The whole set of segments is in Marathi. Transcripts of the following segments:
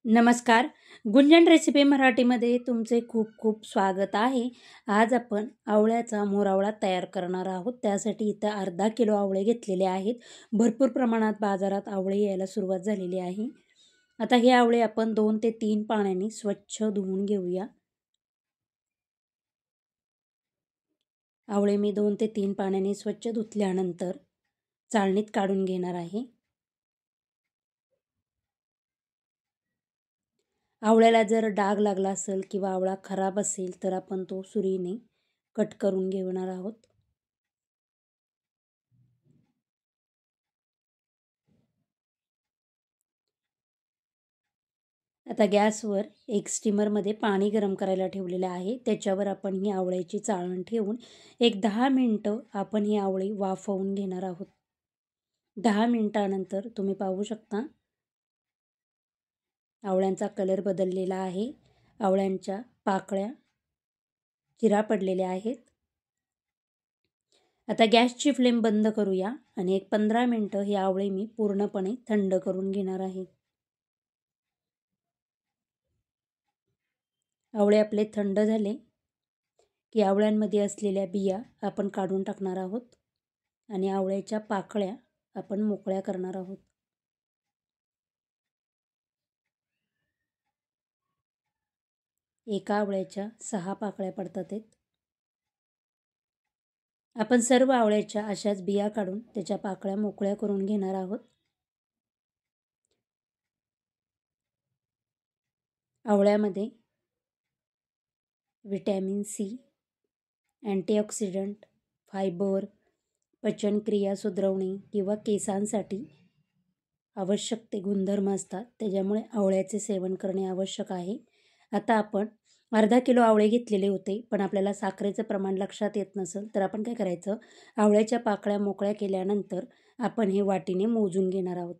नमस्कार. गुंजन रेसिपी मराठीमध्ये तुमचे खूप खूप स्वागत आहे. आज आपण आवळ्याचा मोरावळा तयार करणार आहोत. त्यासाठी इथं अर्धा किलो आवळे घेतलेले आहेत. भरपूर प्रमाणात बाजारात आवळे यायला सुरुवात झालेली आहे. आता हे आवळे आपण 2 ते 3 पाण्याने स्वच्छ धुवून घेऊया. आवळे मी 2 ते 3 पाण्याने स्वच्छ धुतल्यानंतर चाळणीत काढून घेणार आहे. आवळ्याला जर डाग लागला असेल किंवा आवळा खराब असेल तर आपण तो सुरीने कट करून घेणार आहोत. आता गॅसवर एक स्टीमरमध्ये पाणी गरम करायला ठेवलेलं आहे. त्याच्यावर आपण ही आवळ्याची चाळण ठेवून एक 10 मिनटं आपण ही आवळी वाफवून घेणार आहोत. 10 मिनटानंतर तुम्ही पाहू शकता आवळ्यांचा कलर बदललेला आहे. आवळ्यांच्या पाकळ्या चिरा पडलेल्या आहेत. आता गॅसची फ्लेम बंद करूया आणि एक 15 मिनटं ही आवळी मी पूर्णपणे थंड करून घेणार आहे. आवळे आपले थंड झाले की आवळ्यांमध्ये असलेल्या बिया आपण काढून टाकणार आहोत आणि आवळ्याच्या पाकळ्या आपण मोकळ्या करणार आहोत. एका आवळ्याच्या 6 पाकळ्या पडतात आहेत. आपण सर्व आवळ्याच्या अशाच बिया काढून त्याच्या पाकळ्या मोकळ्या करून घेणार आहोत. आवळ्यामध्ये विटॅमिन सी, अँटीऑक्सिडंट, फायबर, पचनक्रिया सुधारवणे किंवा केसांसाठी आवश्यक ते गुणधर्म असतात. त्याच्यामुळे आवळ्याचे सेवन करणे आवश्यक आहे. आता आपण अर्धा किलो आवळे घेतलेले होते, पण आपल्याला साखरेचं प्रमाण लक्षात येत नसेल तर आपण काय करायचं, आवळ्याच्या पाकळ्या मोकळ्या केल्यानंतर आपण हे वाटीने मोजून घेणार आहोत.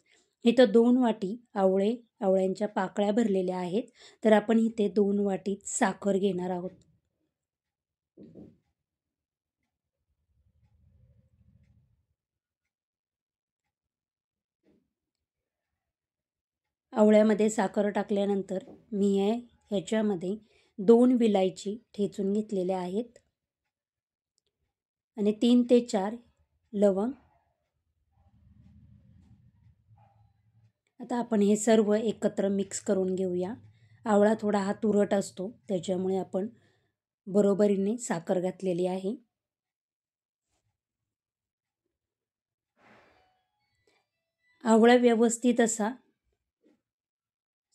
इथं 2 वाटी आवळ्यांच्या पाकळ्या भरलेल्या आहेत, तर आपण इथे 2 वाटीत साखर घेणार आहोत. आवळ्यामध्ये साखर टाकल्यानंतर मी ह्याच्यामध्ये 2 विलायची ठेचून घेतलेल्या आहेत आणि 3 ते 4 लवंग. आता आपण हे सर्व एकत्र मिक्स करून घेऊया. आवळा थोडा हा तुरट असतो, त्याच्यामुळे आपण बरोबरीने साखर घातलेली आहे. आवळा व्यवस्थित असा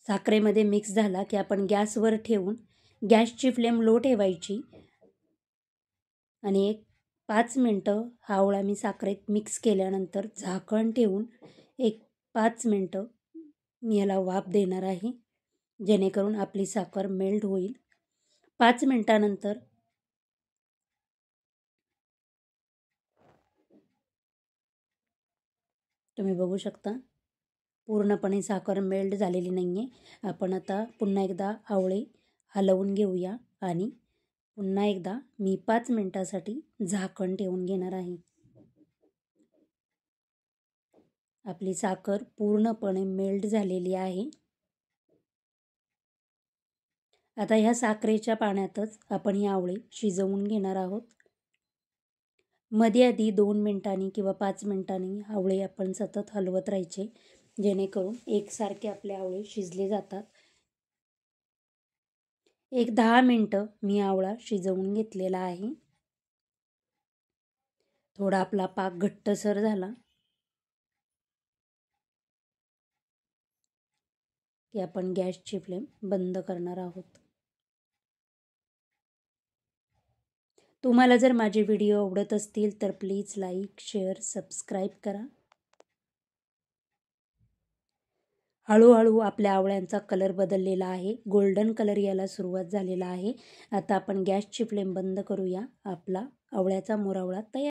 साखरेमध्ये मिक्स झाला की आपण गॅसवर ठेवून गॅसची फ्लेम लो ठेवायची आणि एक 5 मिनटं हा आवळा मी साखरेत मिक्स केल्यानंतर झाकण ठेवून एक 5 मिनटं मी याला वाफ देणार आहे, जेणेकरून आपली साखर मेल्ट होईल. 5 मिनटानंतर तुम्ही बघू शकता पूर्णपणे साखर मेल्ट झालेली नाही आहे. आपण आता पुन्हा एकदा आवळे हलवून घेऊया आणि पुन्हा एकदा मी 5 मिनटासाठी झाकण ठेवून घेणार आहे. आपली साखर पूर्णपणे मेल्ट झालेली आहे. आता ह्या साखरेच्या पाण्यातच आपण ही आवळे शिजवून घेणार आहोत. मध्ये आधी 2 मिनिटांनी किंवा 5 मिनिटांनी आवळे आपण सतत हलवत राहायचे, जेणेकरून एकसारखे आपले आवळे शिजले जातात. एक 10 मिनटं मी आवळा शिजवून घेतलेला आहे. थोडा आपला पाक घट्टसर झाला की आपण गॅसची फ्लेम बंद करणार आहोत. तुम्हाला जर माझे व्हिडिओ आवडत असतील तर प्लीज लाईक, शेअर, सबस्क्राईब करा. हळूहळू आपल्या आवळ्यांचा कलर बदललेला आहे, गोल्डन कलर यायला सुरुवात झालेला आहे. आता आपण गॅसची फ्लेम बंद करूया. आपला आवळ्याचा मोरावळा तयार.